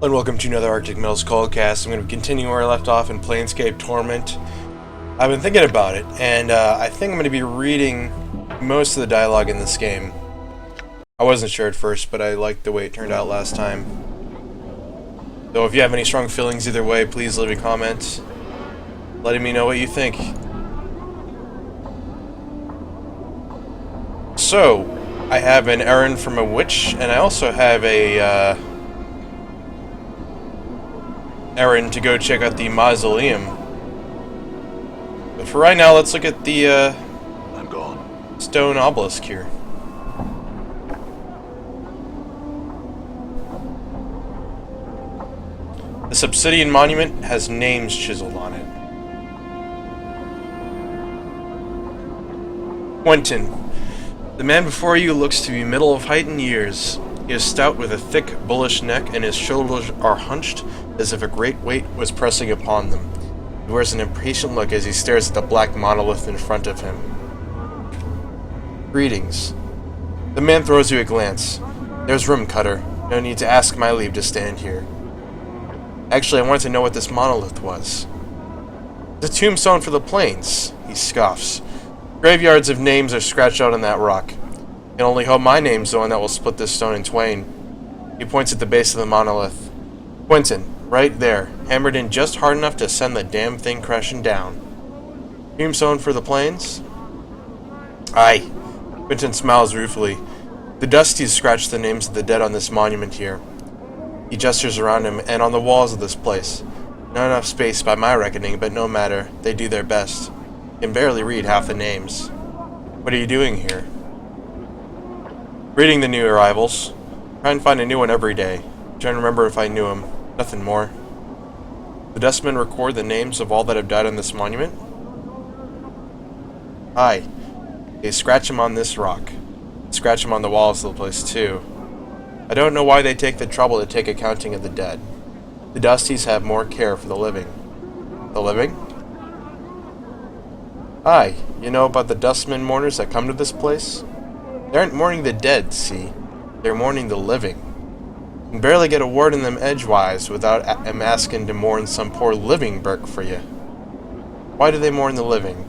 And welcome to another Arctic Mills Coldcast. I'm going to continue where I left off in Planescape Torment. I've been thinking about it, and I think I'm going to be reading most of the dialogue in this game. I wasn't sure at first, but I liked the way it turned out last time. So if you have any strong feelings either way, please leave a comment letting me know what you think. So, I have an errand from a witch, and I also have a errand to go check out the mausoleum. But for right now, let's look at the I'm gone. Stone obelisk here. This obsidian monument has names chiseled on it. Quentin. The man before you looks to be middle of height and years. He is stout with a thick, bullish neck, and his shoulders are hunched as if a great weight was pressing upon them. He wears an impatient look as he stares at the black monolith in front of him. Greetings. The man throws you a glance. There's room, Cutter. No need to ask my leave to stand here. Actually, I wanted to know what this monolith was. The tombstone for the plains, he scoffs. Graveyards of names are scratched out on that rock. I can only hope my name's the one that will split this stone in twain. He points at the base of the monolith. Quentin, right there, hammered in just hard enough to send the damn thing crashing down. Tombstone for the plains? Aye. Quentin smiles ruefully. The Dusties scratch the names of the dead on this monument here. He gestures around him, and on the walls of this place. Not enough space by my reckoning, but no matter, they do their best. Can barely read half the names. What are you doing here? Reading the new arrivals. Try and find a new one every day. Trying to remember if I knew him. Nothing more. The dustmen record the names of all that have died on this monument? Aye. They scratch them on this rock. Scratch them on the walls of the place too. I don't know why they take the trouble to take accounting of the dead. The Dusties have more care for the living. The living? Aye, you know about the dustmen mourners that come to this place? They aren't mourning the dead, see? They're mourning the living. You can barely get a word in them edgewise without them asking to mourn some poor living Burke for you. Why do they mourn the living?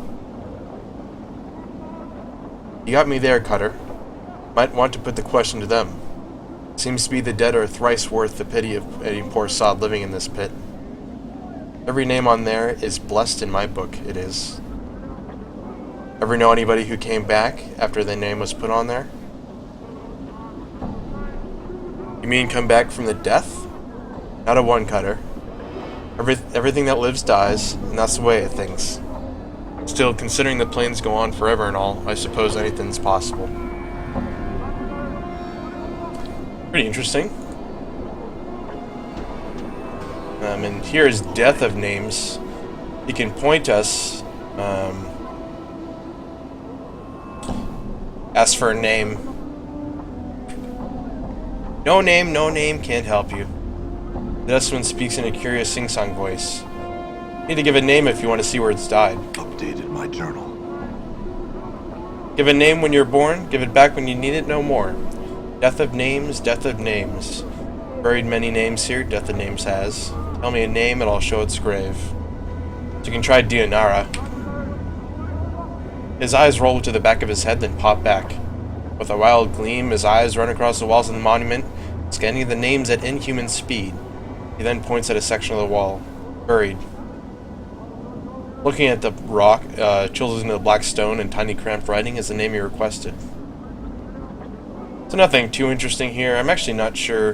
You got me there, Cutter. Might want to put the question to them. Seems to be the dead are thrice worth the pity of any poor sod living in this pit. Every name on there is blessed in my book, it is. Ever know anybody who came back after their name was put on there? You mean come back from the death? Not a one, Cutter. Everything that lives dies, and that's the way of things. Still, considering the plains go on forever and all, I suppose anything's possible. Pretty interesting. And here is Death of Names. He can point us, ask for a name. No name can't help you. The dustman speaks in a curious sing-song voice. You need to give a name if you want to see where it's died. Updated my journal. Give a name when you're born, give it back when you need it no more. Death of names, death of names. Buried many names here, death of names has. Tell me a name and I'll show its grave. So you can try Dionara. His eyes roll to the back of his head, then pop back. With a wild gleam, his eyes run across the walls of the monument, scanning the names at inhuman speed. He then points at a section of the wall. Buried. Looking at the rock, chisels into the black stone and tiny cramped writing is the name he requested. So nothing too interesting here. I'm actually not sure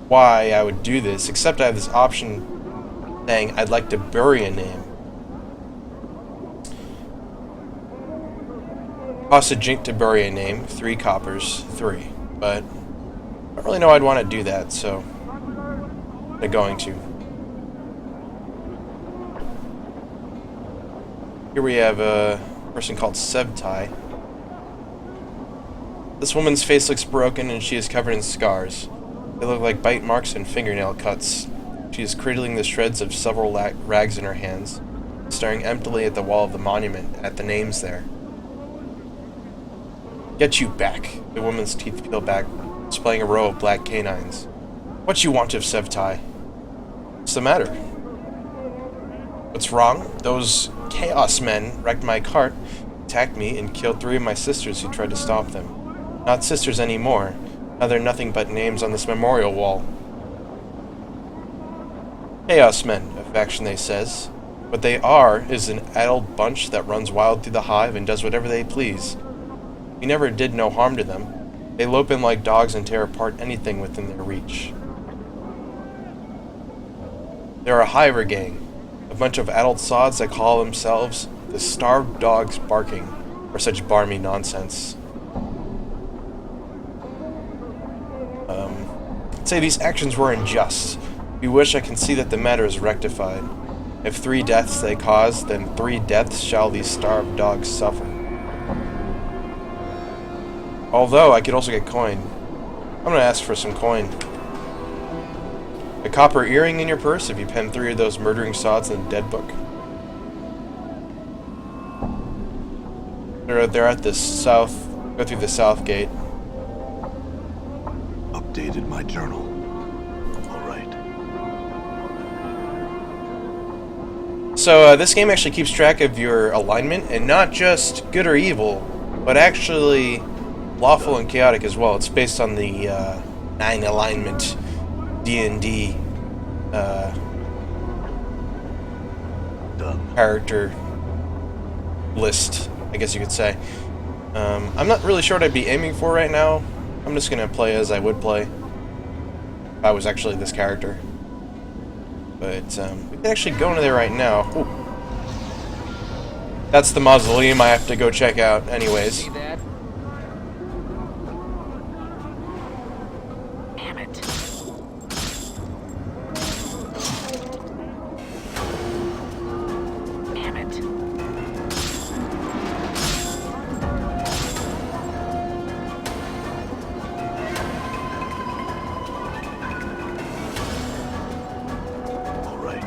why I would do this, except I have this option saying I'd like to bury a name. Cost a jink to bury a name, 3 coppers, 3. But I don't really know I'd want to do that, so I'm going to. Here we have a person called Sebtai. This woman's face looks broken and she is covered in scars. They look like bite marks and fingernail cuts. She is cradling the shreds of several rags in her hands, staring emptily at the wall of the monument, at the names there. Get you back. The woman's teeth peel back, displaying a row of black canines. What you want of Sevtai? What's the matter? What's wrong? Those Chaos Men wrecked my cart, attacked me, and killed 3 of my sisters who tried to stop them. Not sisters anymore. Now they're nothing but names on this memorial wall. Chaos Men, a faction they says. What they are is an addled bunch that runs wild through the hive and does whatever they please. We never did no harm to them. They lope in like dogs and tear apart anything within their reach. They're a hiver gang. A bunch of adult sods that call themselves the Starved Dogs Barking, or such barmy nonsense. I'd say these actions were unjust. We wish I can see that the matter is rectified. If 3 deaths they cause, then 3 deaths shall these starved dogs suffer. Although, I could also get coin. I'm gonna ask for some coin. A copper earring in your purse if you pen 3 of those murdering sods in the dead book. They're at the south. Go through the south gate. Updated my journal. All right. So this game actually keeps track of your alignment, and not just good or evil, but actually lawful and chaotic as well. It's based on the 9 alignment D&D character list, I guess you could say. I'm not really sure what I'd be aiming for right now. I'm just gonna play as I would play if I was actually this character. But we can actually go into there right now. Ooh. That's the mausoleum I have to go check out anyways. Damn it. Damn it. All right.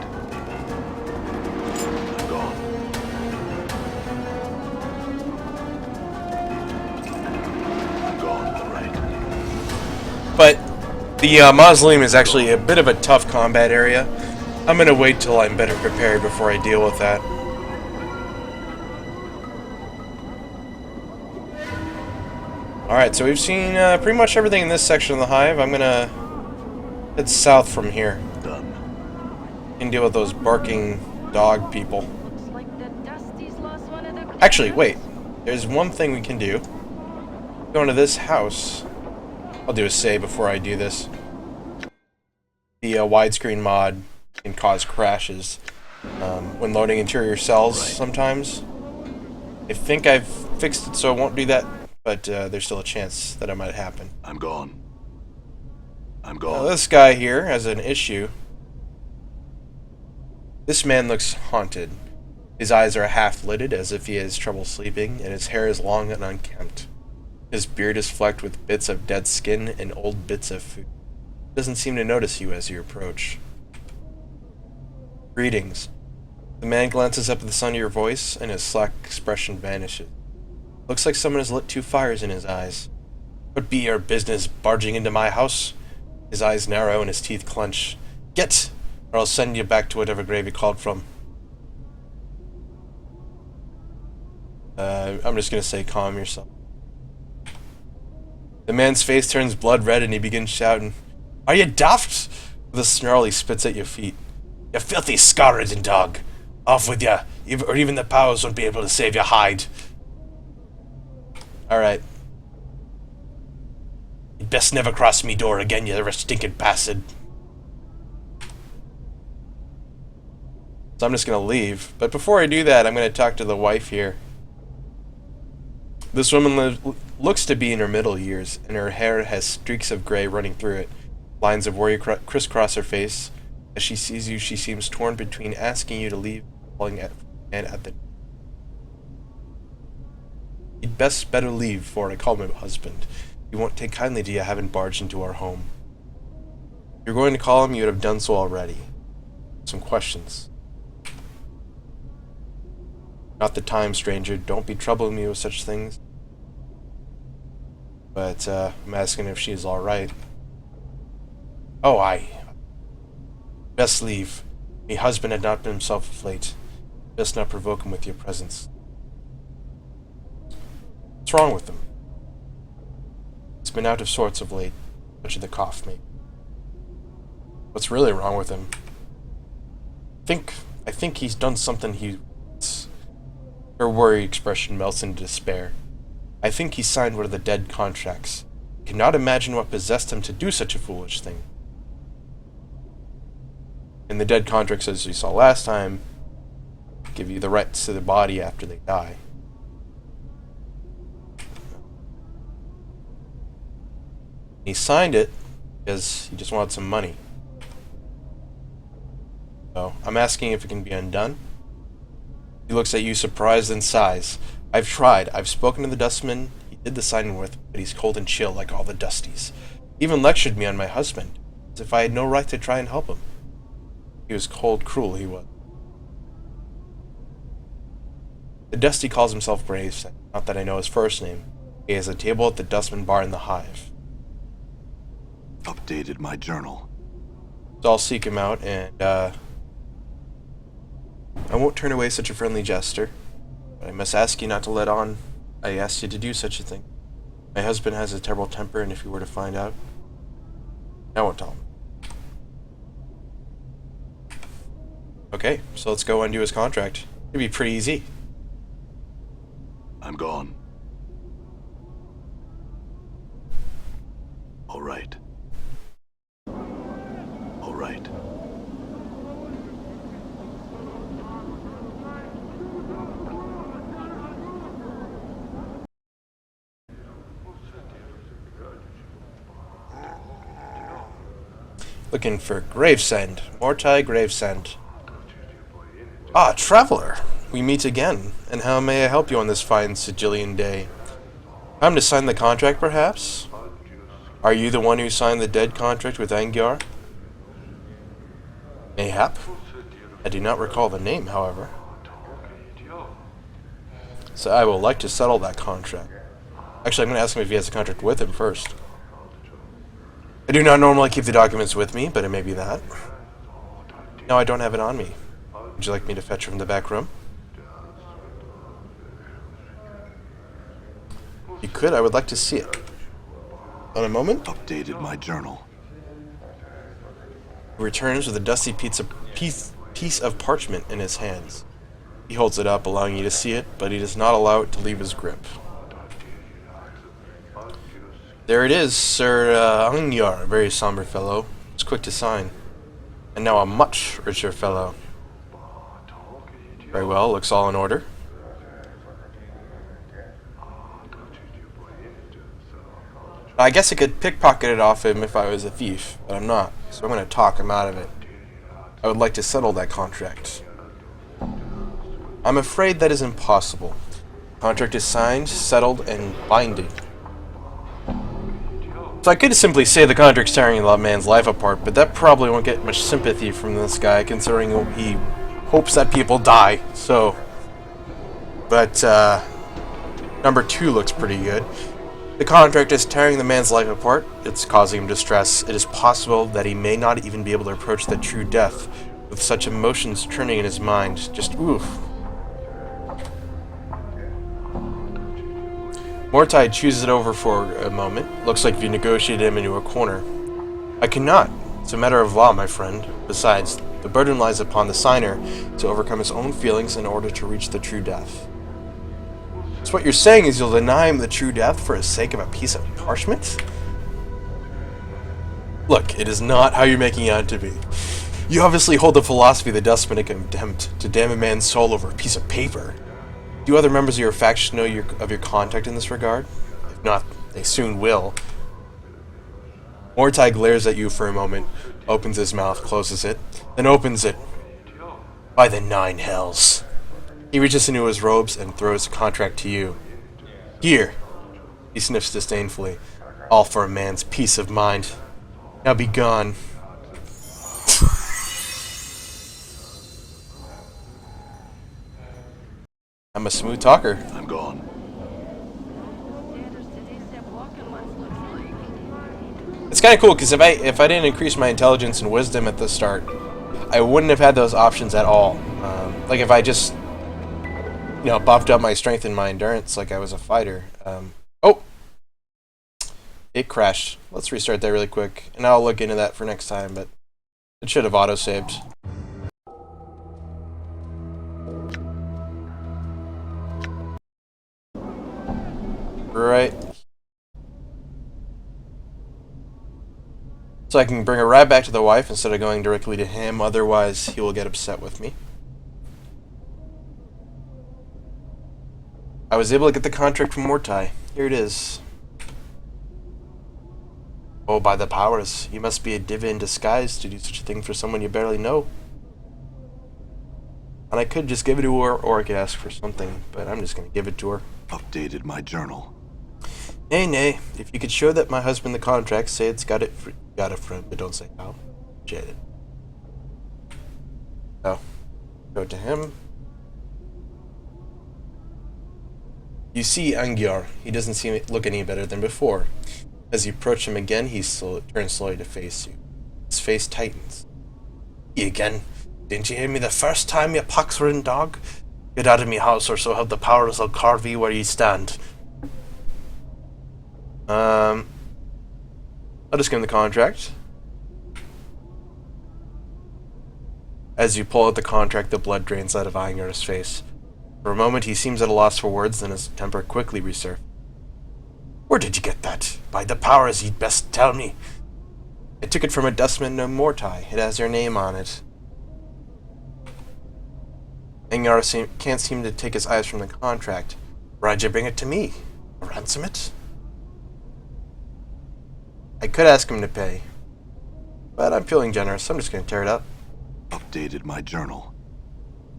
I'm gone. I'm gone. All right. But the mausoleum is actually a bit of a tough combat area. I'm gonna wait till I'm better prepared before I deal with that. Alright, so we've seen pretty much everything in this section of the hive. I'm gonna head south from here Done. and deal with those barking dog people. Looks like the Dusty's lost one of their... Actually, wait. There's one thing we can do. Go into this house. I'll do a save before I do this. The widescreen mod can cause crashes when loading interior cells sometimes. I think I've fixed it so it won't do that, but there's still a chance that it might happen. I'm gone. I'm Now, gone. this guy here has an issue. This man looks haunted. His eyes are half lidded as if he has trouble sleeping, and his hair is long and unkempt. His beard is flecked with bits of dead skin and old bits of food. He doesn't seem to notice you as you approach. Greetings. The man glances up at the sound of your voice, and his slack expression vanishes. Looks like someone has lit 2 fires in his eyes. What be your business barging into my house? His eyes narrow and his teeth clench. Get, or I'll send you back to whatever grave you called from. I'm just gonna say calm yourself. The man's face turns blood red and he begins shouting, "Are you daft?" With a snarl he spits at your feet. "You filthy scar-ridden dog! Off with you, or even the powers won't be able to save your hide." Alright. You'd best never cross me door again, you stinking bastard. So I'm just gonna leave. But before I do that, I'm gonna talk to the wife here. This woman looks to be in her middle years, and her hair has streaks of gray running through it. Lines of worry crisscross her face. As she sees you, she seems torn between asking you to leave and pulling at the... You'd best better leave before I call my husband. He won't take kindly to you having barged into our home. If you're going to call him, you would have done so already. Some questions. Not the time, stranger. Don't be troubling me with such things. But, I'm asking if she's alright. Oh, I best leave. Me husband had not been himself of late. Best not provoke him with your presence. What's wrong with him? He's been out of sorts of late, such as the cough, maybe. What's really wrong with him? I think he's done something he wants. Her worried expression melts into despair. I think he signed one of the dead contracts. I cannot imagine what possessed him to do such a foolish thing. In the dead contracts, as we saw last time, give you the rights to the body after they die. He signed it because he just wanted some money. So, I'm asking if it can be undone. He looks at you surprised and sighs. I've tried. I've spoken to the dustman he did the signing with, but he's cold and chill like all the dusties. He even lectured me on my husband, as if I had no right to try and help him. He was cold, cruel, he was. The dusty calls himself Gravesend, not that I know his first name. He has a table at the dustman bar in the hive. Updated my journal. So I'll seek him out, and I won't turn away such a friendly gesture, but I must ask you not to let on I asked you to do such a thing. My husband has a terrible temper, and if you were to find out, I won't tell him. Okay, so let's go undo his contract. It'd be pretty easy. I'm gone. All right. All right. Looking for Gravesend. Mortai Gravesend. Ah, traveler! We meet again, and how may I help you on this fine Sigillian day? Time to sign the contract, perhaps? Are you the one who signed the dead contract with Angyar? Mayhap. I do not recall the name, however. So I will like to settle that contract. Actually, I'm going to ask him if he has a contract with him first. I do not normally keep the documents with me, but it may be that. No, I don't have it on me. Would you like me to fetch it from the back room? You could. I would like to see it. On a moment. Updated my journal. He returns with a dusty piece of parchment in his hands. He holds it up, allowing you to see it, but he does not allow it to leave his grip. There it is, Sir Angyar, a very somber fellow. It's quick to sign. And now a much richer fellow. Very well, looks all in order. I guess I could pickpocket it off him if I was a thief, but I'm not, so I'm going to talk him out of it. I would like to settle that contract. I'm afraid that is impossible. The contract is signed, settled, and binding. So I could simply say the contract's tearing the man's life apart, but that probably won't get much sympathy from this guy, considering he hopes that people die, so... But, number 2 looks pretty good. The contract is tearing the man's life apart. It's causing him distress. It is possible that he may not even be able to approach the true death, with such emotions churning in his mind. Just oof. Mortai chooses it over for a moment. Looks like you negotiated him into a corner. I cannot. It's a matter of law, my friend. Besides, the burden lies upon the signer to overcome his own feelings in order to reach the true death. So what you're saying is you'll deny him the true death for the sake of a piece of parchment? Look, it is not how you're making it out to be. You obviously hold the philosophy of the dustman contempt to damn a man's soul over a piece of paper. Do other members of your faction know of your contact in this regard? If not, they soon will. Mortai glares at you for a moment, opens his mouth, closes it, then opens it. By the 9 hells. He reaches into his robes and throws the contract to you. Here. He sniffs disdainfully. All for a man's peace of mind. Now be gone. I'm a smooth talker. I'm gone. It's It's kind of cool because if I didn't increase my intelligence and wisdom at the start, I wouldn't have had those options at all. Like if I just, buffed up my strength and my endurance like I was a fighter. Oh, it crashed. Let's restart that really quick, and I'll look into that for next time. But it should have auto-saved. Right. So I can bring her right back to the wife instead of going directly to him, otherwise he will get upset with me. I was able to get the contract from Mortai. Here it is. Oh, by the powers, you must be a diva in disguise to do such a thing for someone you barely know. And I could just give it to her, or I could ask for something, but I'm just going to give it to her. Updated my journal. Nay. If you could show that my husband the contract, say it's got it from, but don't say how. Jaded. Oh. Go to him. You see Angiar. He doesn't look any better than before. As you approach him again, he turns slowly to face you. His face tightens. You again? Didn't you hear me the first time, you pox-ridden dog? Get out of me house, or so help the powers I'll carve you where you stand. I'll just give him the contract. As you pull out the contract, the blood drains out of Angiar's face. For a moment, he seems at a loss for words, then his temper quickly resurfaces. Where did you get that? By the powers, you'd best tell me. I took it from a dustman named Mortai. It has your name on it. Angiar can't seem to take his eyes from the contract. Why'd you bring it to me? Ransom it? I could ask him to pay, but I'm feeling generous. I'm just going to tear it up. Updated my journal.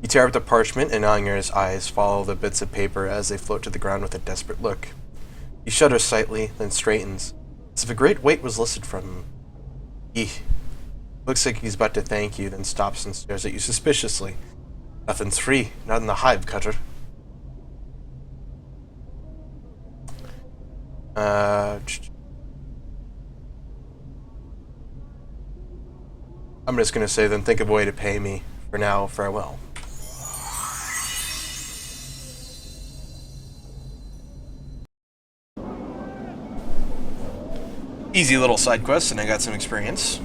You tear up the parchment, and Angiar's eyes follow the bits of paper as they float to the ground with a desperate look. He shudders slightly, then straightens, as if a great weight was lifted from him. He looks like he's about to thank you, then stops and stares at you suspiciously. Nothing's free, not in the hive, Cutter. I'm just gonna say, then think of a way to pay me. For now, farewell. Easy little side quest, and I got some experience.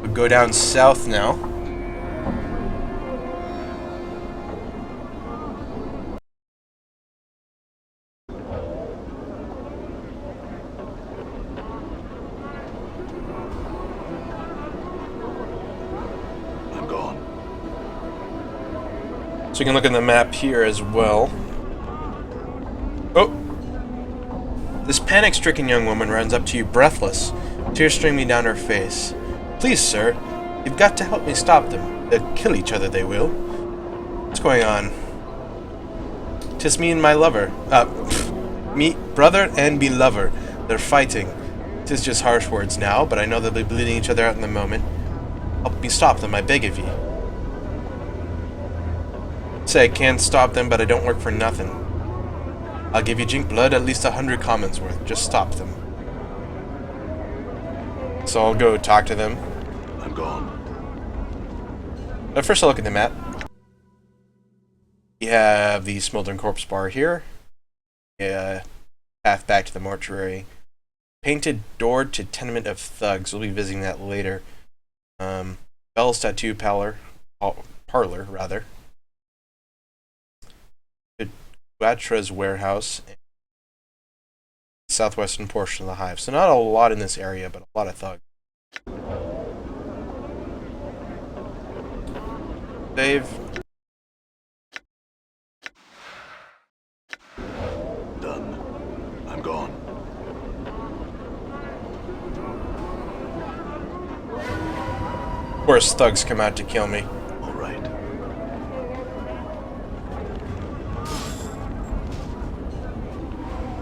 We'll go down south now. I'm gone. So you can look at the map here as well. Oh! This panic-stricken young woman runs up to you breathless, tears streaming down her face. Please, sir, you've got to help me stop them. They'll kill each other, they will. What's going on? 'Tis me and my lover. Me, brother and belover. They're fighting. 'Tis just harsh words now, but I know they'll be bleeding each other out in the moment. Help me stop them, I beg of ye. Say I can't stop them, but I don't work for nothing. I'll give you jink blood, at least 100 commons worth. Just stop them. So I'll go talk to them. I'm gone. But first I'll look at the map. We have the Smoldering Corpse Bar here. Path back to the mortuary. Painted door to Tenement of Thugs. We'll be visiting that later. Bell's Tattoo Parlor, rather. Guatra's warehouse, and southwestern portion of the hive. So not a lot in this area, but a lot of thugs. Save. Done. I'm gone. Of course, thugs come out to kill me. All right.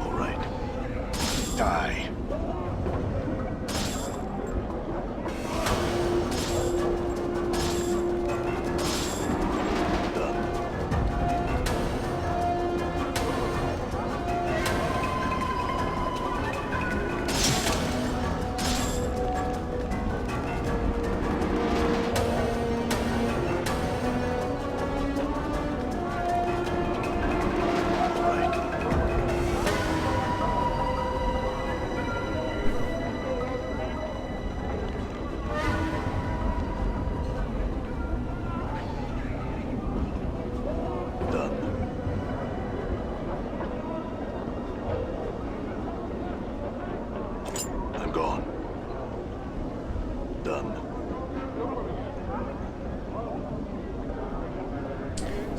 All right. Die. Done. I'm gone. Done.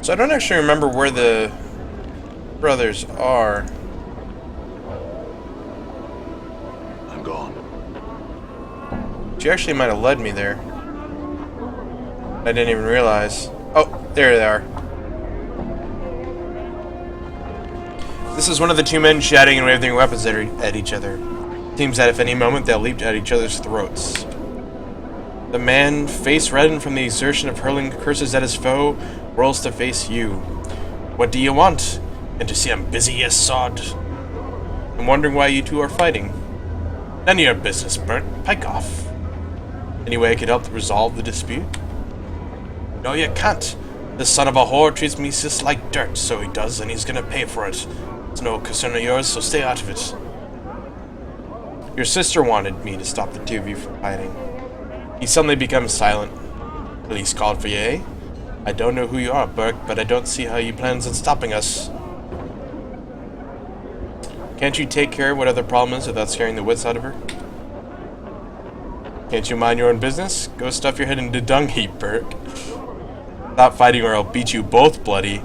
So I don't actually remember where the brothers are. I'm gone. She actually might have led me there. I didn't even realize. Oh, there they are. This is one of the two men shouting and waving weapons at each other. Seems that if any moment they'll leap at each other's throats. The man, face reddened from the exertion of hurling curses at his foe, whirls to face you. What do you want? And to see I'm busy, yes, sod. I'm wondering why you two are fighting. None of your business, Bert. Pike off. Any way I could help to resolve the dispute? No, you can't. This son of a whore treats me just like dirt, so he does, and he's gonna pay for it. It's no concern of yours, so stay out of it. Your sister wanted me to stop the two of you from fighting. He suddenly becomes silent. Police called for you, eh? I don't know who you are, Burke, but I don't see how you plans on stopping us. Can't you take care of what other problem is without scaring the wits out of her? Can't you mind your own business? Go stuff your head in the dung heap, Burke. Stop fighting or I'll beat you both bloody.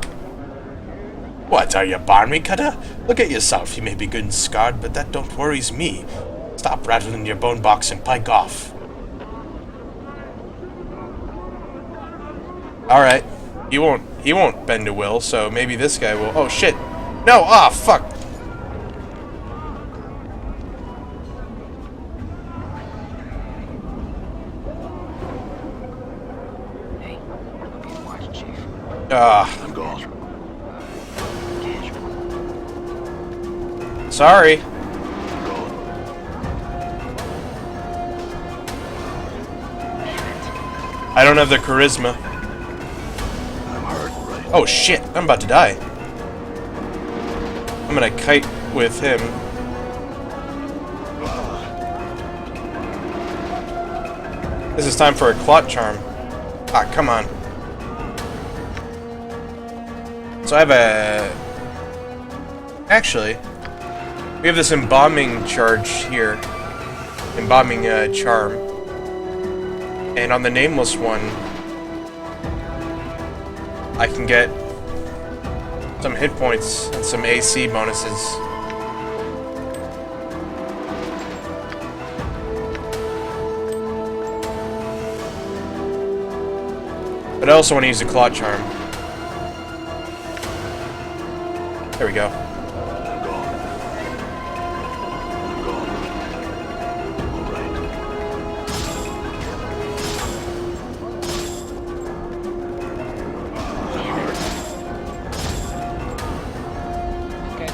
What, are you barmy cutter? Look at yourself. You may be good and scarred, but that don't worries me. Stop rattling your bone box and pike off. Alright. He won't bend to will, so maybe this guy will. Oh shit. No, ah, fuck. Hey, watch, Chief. I'm gone. Sorry. I'm gone. I don't have the charisma. I'm hurt, right? Oh shit, I'm about to die. I'm gonna kite with him. This is time for a clot charm. Ah, come on. So I have a... Actually, we have this embalming charge here. Embalming charm. And on the nameless one, I can get some hit points and some AC bonuses. But I also want to use the clot charm. There we go. I'm gone. I'm gone. All right. I'm hurt. Okay.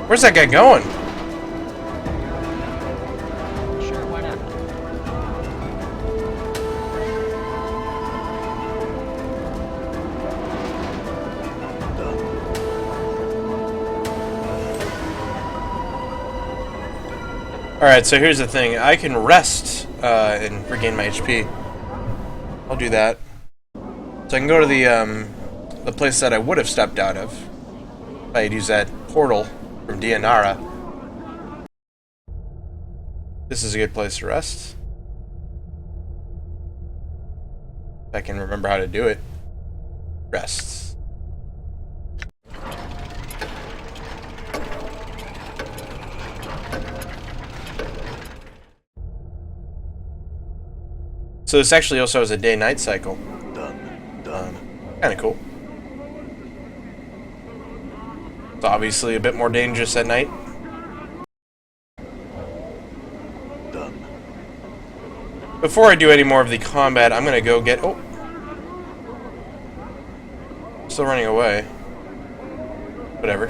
Where's that guy going? Sure, why not? Alright, so here's the thing. I can rest and regain my HP. I'll do that. So I can go to the place that I would have stepped out of if I had used that portal from Dianara. This is a good place to rest. If I can remember how to do it. Rests. So this actually also has a day-night cycle. Done. Kind of cool. It's obviously a bit more dangerous at night. Done. Before I do any more of the combat, I'm gonna go get... Oh! Still running away. Whatever.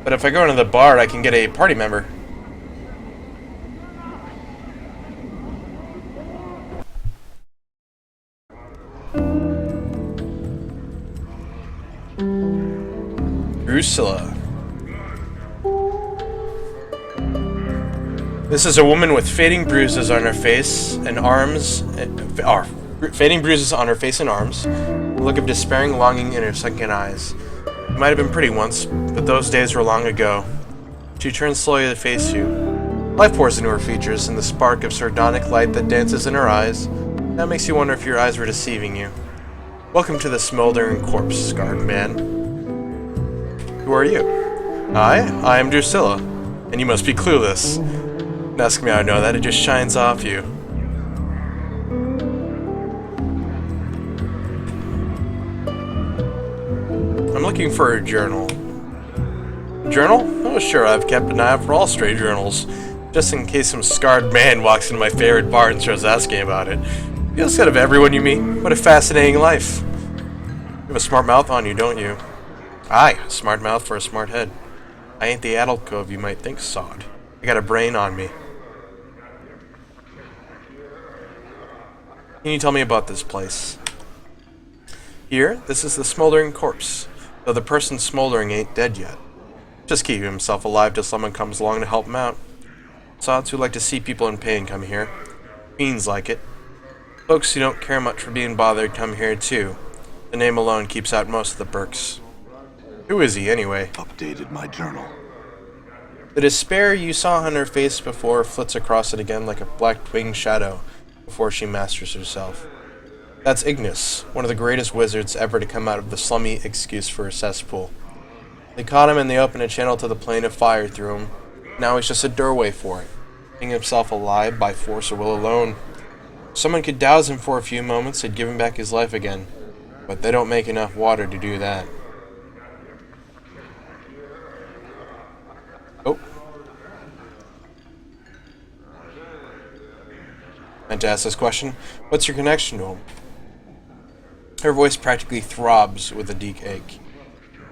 But if I go into the bar, I can get a party member. Drusilla. This is a woman with fading bruises on her face and arms, fading bruises on her face and arms, a look of despairing longing in her sunken eyes. She might have been pretty once, but those days were long ago. She turns slowly to face you. Life pours into her features, and the spark of sardonic light that dances in her eyes, that makes you wonder if your eyes were deceiving you. Welcome to the smoldering corpse, scarred man. Who are you? I am Drusilla, and you must be clueless. Don't ask me how I know that, it just shines off you. I'm looking for a journal. Journal? Oh sure, I've kept an eye out for all stray journals, just in case some scarred man walks into my favorite bar and starts asking about it. You're just kind of everyone you meet. What a fascinating life. You have a smart mouth on you, don't you? Aye, a smart mouth for a smart head. I ain't the adult cove you might think, sod. I got a brain on me. Can you tell me about this place? Here, this is the smoldering corpse, though the person smoldering ain't dead yet. Just keeping himself alive till someone comes along to help him out. Sods who like to see people in pain come here. Fiends like it. Folks who don't care much for being bothered come here too. The name alone keeps out most of the perks. Who is he, anyway? Updated my journal. The despair you saw on her face before flits across it again like a black winged shadow before she masters herself. That's Ignis, one of the greatest wizards ever to come out of the slummy excuse for a cesspool. They caught him and they opened a channel to the plane of fire through him. Now he's just a doorway for it, keeping himself alive by force or will alone. If someone could douse him for a few moments, they'd give him back his life again. But they don't make enough water to do that. Oh. Meant to ask this question. What's your connection to him? Her voice practically throbs with a deep ache.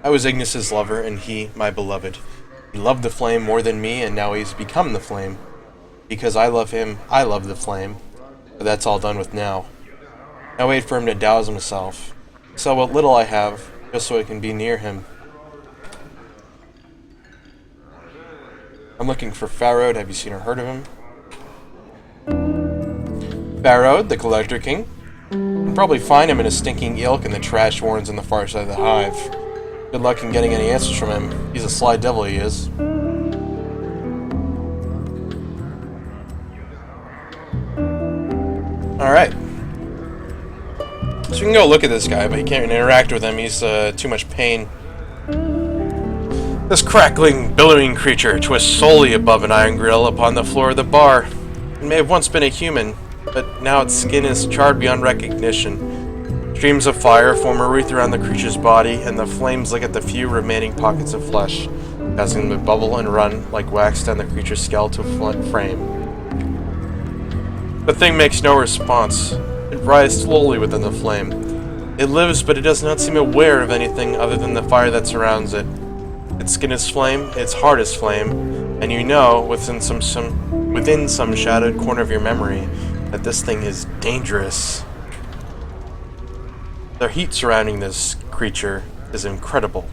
I was Ignis's lover, and he, my beloved. He loved the flame more than me, and now he's become the flame. Because I love him, I love the flame. But that's all done with now. I wait for him to douse himself. Sell what little I have, just so I can be near him. I'm looking for Farrod. Have you seen or heard of him? Farrod, the Collector King? You can probably find him in a stinking ilk in the trash warrens on the far side of the hive. Good luck in getting any answers from him. He's a sly devil, he is. Alright. So we can go look at this guy, but you can't interact with him. He's too much pain. This crackling, billowing creature twists solely above an iron grill upon the floor of the bar. It may have once been a human, but now its skin is charred beyond recognition. Streams of fire form a wreath around the creature's body, and the flames lick at the few remaining pockets of flesh, causing them to bubble and run like wax down the creature's skeletal frame. The thing makes no response. It writhes slowly within the flame. It lives, but it does not seem aware of anything other than the fire that surrounds it. Its skin is flame, its heart is flame, and you know, within some shadowed corner of your memory, that this thing is dangerous. The heat surrounding this creature is incredible.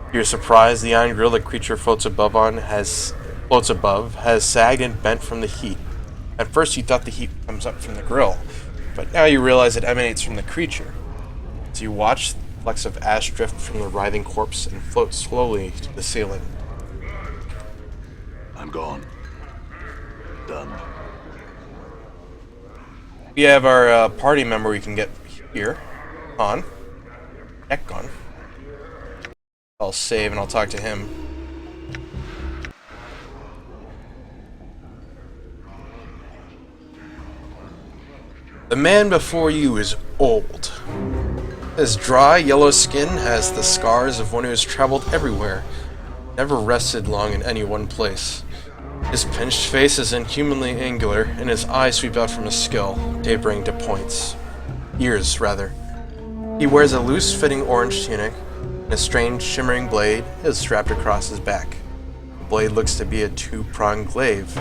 To your surprise, the iron grill the creature floats above has sagged and bent from the heat. At first you thought the heat comes up from the grill, but now you realize it emanates from the creature. As you watch, flecks of ash drift from the writhing corpse and float slowly to the ceiling. I'm gone. Done. We have our party member we can get here. On. Ekon. I'll save and I'll talk to him. The man before you is old. His dry, yellow skin has the scars of one who has traveled everywhere, never rested long in any one place. His pinched face is inhumanly angular, and his eyes sweep out from his skull, tapering to points. Ears, rather. He wears a loose-fitting orange tunic, and a strange, shimmering blade is strapped across his back. The blade looks to be a two-pronged glaive,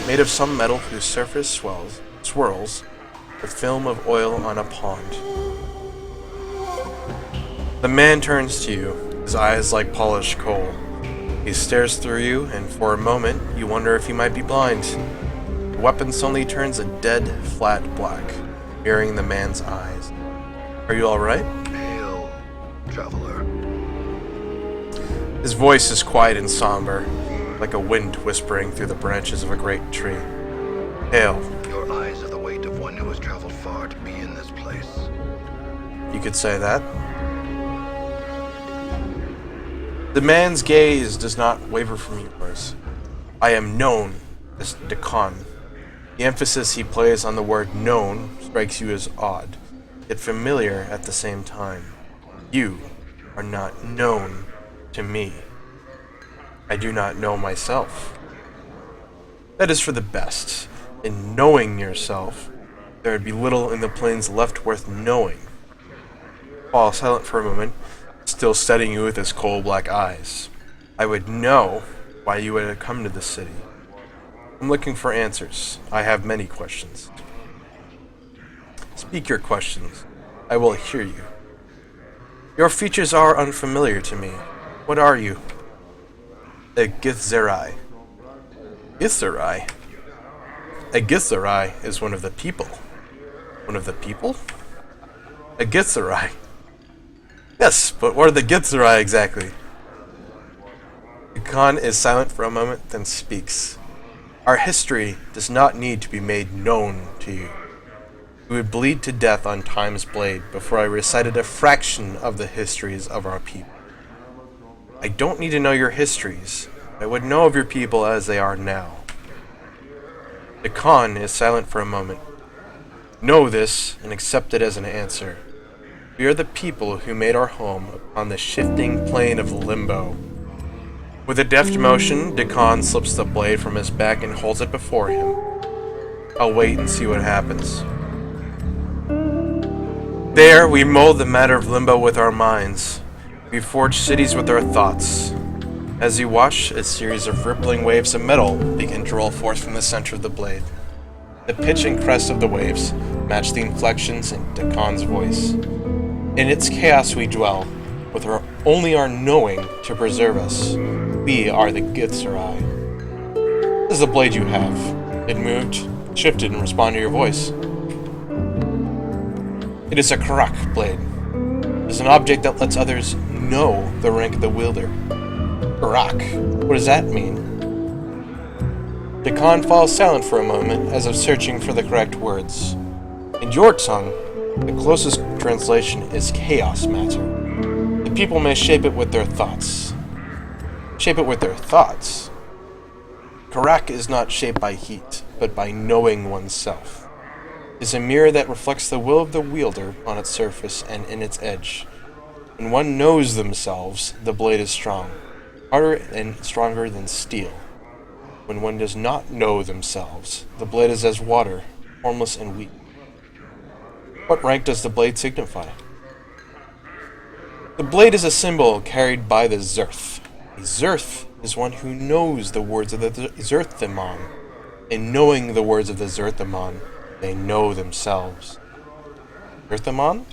made of some metal whose surface swirls the film of oil on a pond. The man turns to you, his eyes like polished coal. He stares through you, and for a moment, you wonder if he might be blind. The weapon suddenly turns a dead, flat black, mirroring the man's eyes. Are you alright? Hail, traveler. His voice is quiet and somber, like a wind whispering through the branches of a great tree. Hail. Your eyes are the weight of one who has traveled far to be in this place. You could say that. The man's gaze does not waver from yours. I am known as Dakan. The emphasis he places on the word known strikes you as odd, yet familiar at the same time. You are not known to me. I do not know myself. That is for the best. In knowing yourself, there would be little in the plains left worth knowing. Paul, silent for a moment, still studying you with his coal black eyes. I would know why you would have come to this city. I'm looking for answers. I have many questions. Speak your questions. I will hear you. Your features are unfamiliar to me. What are you? A Githzerai. Githzerai? A Githzerai is one of the people. One of the people? A Githzerai. Yes, but what are the Githzerai exactly? Khan is silent for a moment, then speaks. Our history does not need to be made known to you. We would bleed to death on Time's blade before I recited a fraction of the histories of our people. I don't need to know your histories. I would know of your people as they are now. The Khan is silent for a moment. Know this and accept it as an answer. We are the people who made our home upon the shifting plane of limbo. With a deft motion, Dakan slips the blade from his back and holds it before him. I'll wait and see what happens. There, we mold the matter of limbo with our minds. We forge cities with our thoughts. As you watch, a series of rippling waves of metal begin to roll forth from the center of the blade. The pitch and crest of the waves match the inflections in Dakan's voice. In its chaos we dwell, with only our knowing to preserve us. We are the Githzerai. This is the blade you have. It moved, shifted in response to your voice. It is a Karak blade. It is an object that lets others know the rank of the wielder. Karak. What does that mean? Dakan falls silent for a moment as if searching for the correct words. In your tongue, the closest translation is chaos matter. The people may shape it with their thoughts. Shape it with their thoughts? Karak is not shaped by heat, but by knowing oneself. It is a mirror that reflects the will of the wielder on its surface and in its edge. When one knows themselves, the blade is strong, harder and stronger than steel. When one does not know themselves, the blade is as water, formless and weak. What rank does the blade signify? The blade is a symbol carried by the Zerth. A Zerth is one who knows the words of the Zerthamon. In knowing the words of the Zerthamon, they know themselves. Zerthamon?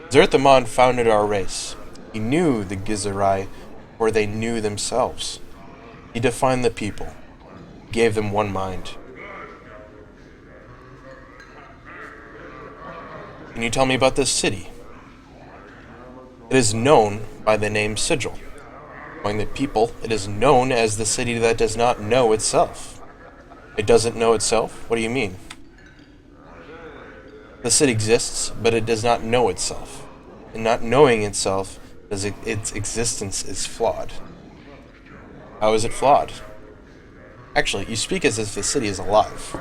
Zerthamon founded our race. He knew the Githzerai before they knew themselves. He defined the people. He gave them one mind. Can you tell me about this city? It is known by the name Sigil. Among the people, it is known as the city that does not know itself. It doesn't know itself? What do you mean? The city exists, but it does not know itself. And not knowing itself, its existence is flawed. How is it flawed? Actually, you speak as if the city is alive.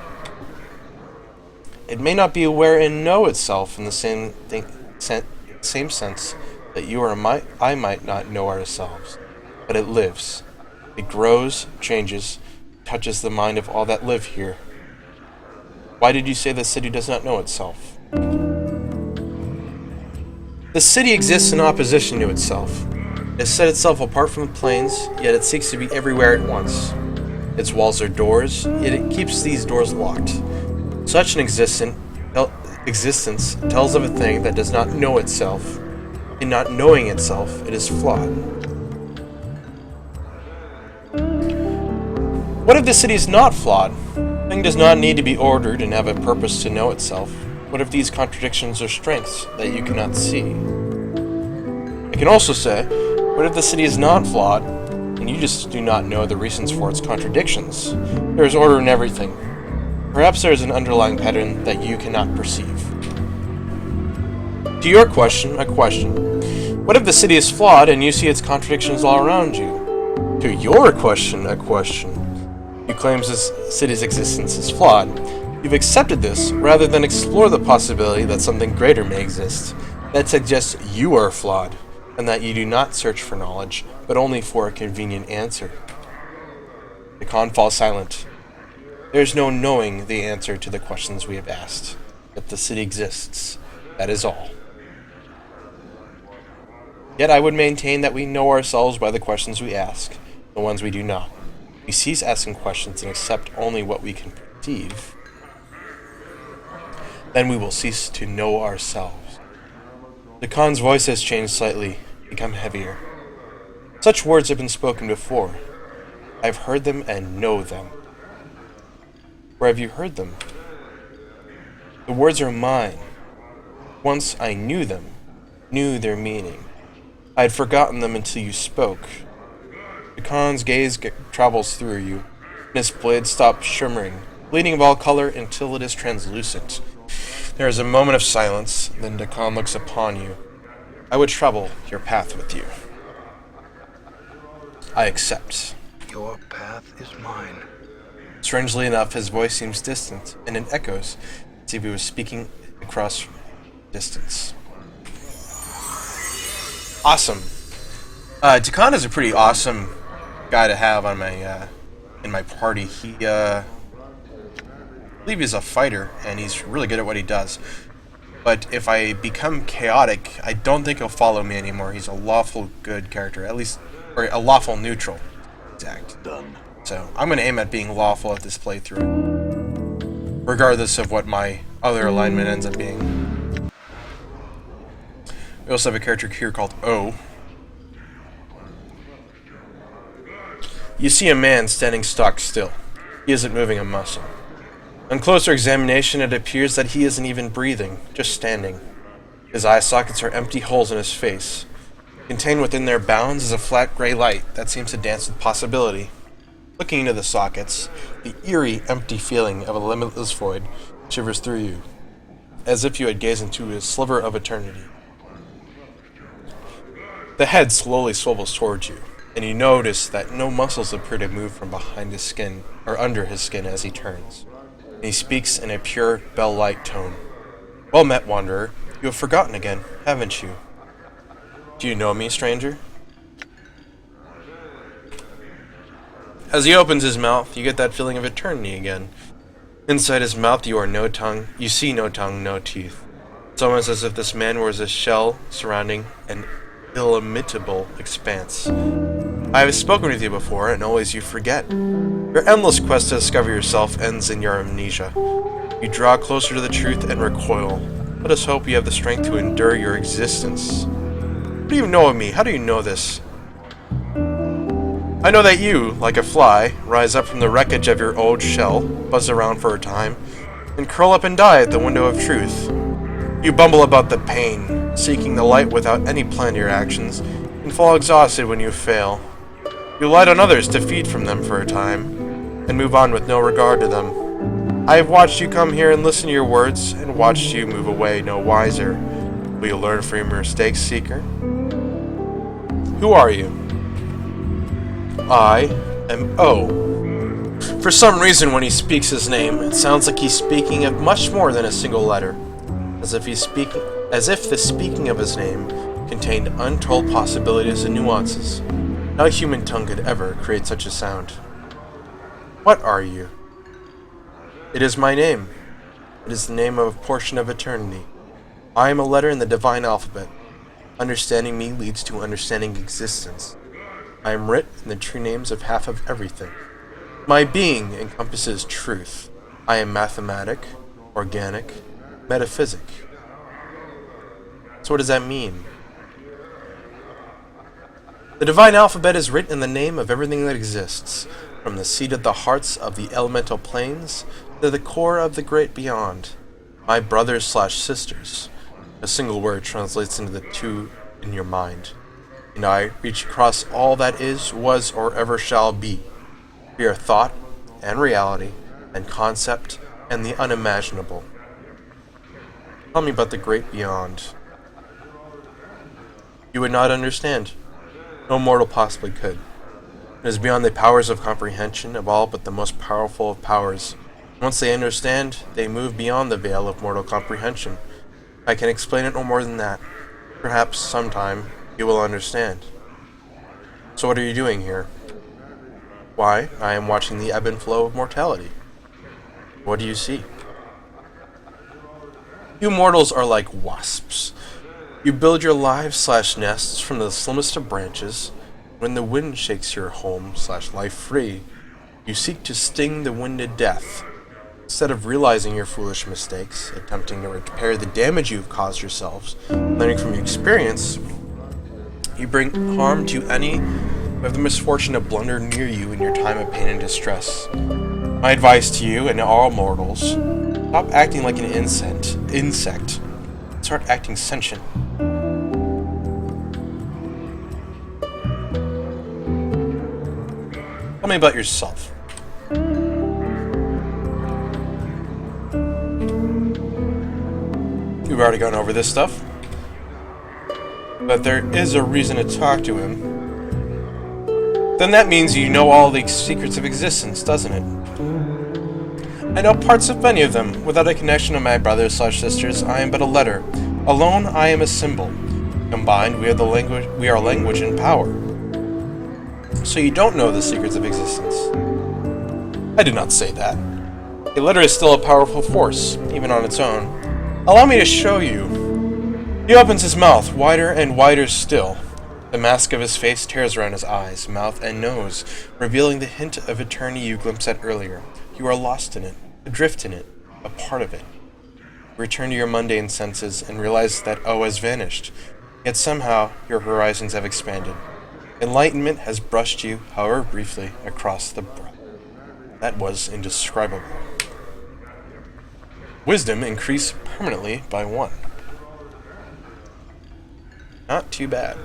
It may not be aware and know itself in the same sense that you or I might not know ourselves, but it lives. It grows, changes, touches the mind of all that live here. Why did you say the city does not know itself? The city exists in opposition to itself. It has set itself apart from the plains, yet it seeks to be everywhere at once. Its walls are doors, yet it keeps these doors locked. Such an existence tells of a thing that does not know itself, In not knowing itself, it is flawed. What if the city is not flawed? The thing does not need to be ordered and have a purpose to know itself. What if these contradictions are strengths that you cannot see? I can also say, what if the city is not flawed, and you just do not know the reasons for its contradictions? There is order in everything. Perhaps there is an underlying pattern that you cannot perceive. To your question, a question. What if the city is flawed and you see its contradictions all around you? To your question, a question. You claim this city's existence is flawed. You've accepted this rather than explore the possibility that something greater may exist. That suggests you are flawed, and that you do not search for knowledge, but only for a convenient answer. The Khan falls silent. There is no knowing the answer to the questions we have asked. That the city exists. That is all. Yet I would maintain that we know ourselves by the questions we ask, the ones we do not. We cease asking questions and accept only what we can perceive. Then we will cease to know ourselves. The Khan's voice has changed slightly, become heavier. Such words have been spoken before. I have heard them and know them. Where have you heard them? The words are mine. Once I knew them, knew their meaning. I had forgotten them until you spoke. The Khan's gaze travels through you, and his blade stops shimmering, bleeding of all color until it is translucent. There is a moment of silence, then the Khan looks upon you. I would travel your path with you. I accept. Your path is mine. Strangely enough, his voice seems distant, and it echoes, as if he was speaking across distance. Awesome. Takan is a pretty awesome guy to have on my in my party. He I believe he's a fighter, and he's really good at what he does. But if I become chaotic, I don't think he'll follow me anymore. He's a lawful good character, at least, or a lawful neutral. Exact. Done. So I'm going to aim at being lawful at this playthrough, regardless of what my other alignment ends up being. We also have a character here called O. You see a man standing stock still. He isn't moving a muscle. On closer examination, it appears that he isn't even breathing, just standing. His eye sockets are empty holes in his face. Contained within their bounds is a flat gray light that seems to dance with possibility. Looking into the sockets, the eerie, empty feeling of a limitless void shivers through you, as if you had gazed into a sliver of eternity. The head slowly swivels towards you, and you notice that no muscles appear to move from behind his skin, or under his skin as he turns. And he speaks in a pure, bell-like tone. Well met, wanderer. You have forgotten again, haven't you? Do you know me, stranger? As he opens his mouth, you get that feeling of eternity again. Inside his mouth you see no tongue, no teeth. It's almost as if this man was a shell surrounding an illimitable expanse. I have spoken with you before, and always you forget. Your endless quest to discover yourself ends in your amnesia. You draw closer to the truth and recoil. Let us hope you have the strength to endure your existence. What do you know of me? How do you know this? I know that you, like a fly, rise up from the wreckage of your old shell, buzz around for a time, and curl up and die at the window of truth. You bumble about the pain, seeking the light without any plan to your actions, and fall exhausted when you fail. You light on others to feed from them for a time, and move on with no regard to them. I have watched you come here and listen to your words, and watched you move away no wiser. Will you learn from your mistakes, Seeker? Who are you? I am O. For some reason, when he speaks his name, it sounds like he's speaking of much more than a single letter, as if the speaking of his name contained untold possibilities and nuances. No human tongue could ever create such a sound. What are you? It is my name. It is the name of a portion of eternity. I am a letter in the divine alphabet. Understanding me leads to understanding existence. I am writ in the true names of half of everything. My being encompasses truth. I am mathematic, organic, metaphysic. So what does that mean? The divine alphabet is written in the name of everything that exists, from the seat of the hearts of the elemental planes to the core of the great beyond. My brothers/sisters. A single word translates into the two in your mind. And I reach across all that is, was, or ever shall be. We are thought and reality and concept and the unimaginable. Tell me about the great beyond. You would not understand. No mortal possibly could. It is beyond the powers of comprehension of all but the most powerful of powers. Once they understand, they move beyond the veil of mortal comprehension. I can explain it no more than that. Perhaps sometime you will understand. So what are you doing here? Why, I am watching the ebb and flow of mortality. What do you see? You mortals are like wasps. You build your lives/nests from the slimmest of branches. When the wind shakes your home/life free, you seek to sting the wind to death. Instead of realizing your foolish mistakes, attempting to repair the damage you have caused yourselves, learning from your experience, you bring harm to any who have the misfortune to blunder near you in your time of pain and distress. My advice to you and all mortals, stop acting like an insect. Start acting sentient. Tell me about yourself. We've already gone over this stuff. But there is a reason to talk to him. Then that means you know all the secrets of existence, doesn't it? I know parts of many of them. Without a connection to my brothers/sisters, I am but a letter. Alone, I am a symbol. Combined, we are language and power. So you don't know the secrets of existence. I did not say that. A letter is still a powerful force, even on its own. Allow me to show you. He opens his mouth, wider and wider still. The mask of his face tears around his eyes, mouth, and nose, revealing the hint of eternity you glimpsed at earlier. You are lost in it, adrift in it, a part of it. Return to your mundane senses and realize that O has vanished, yet somehow your horizons have expanded. Enlightenment has brushed you, however briefly, across the breath. That was indescribable. Wisdom increased permanently by 1. Not too bad.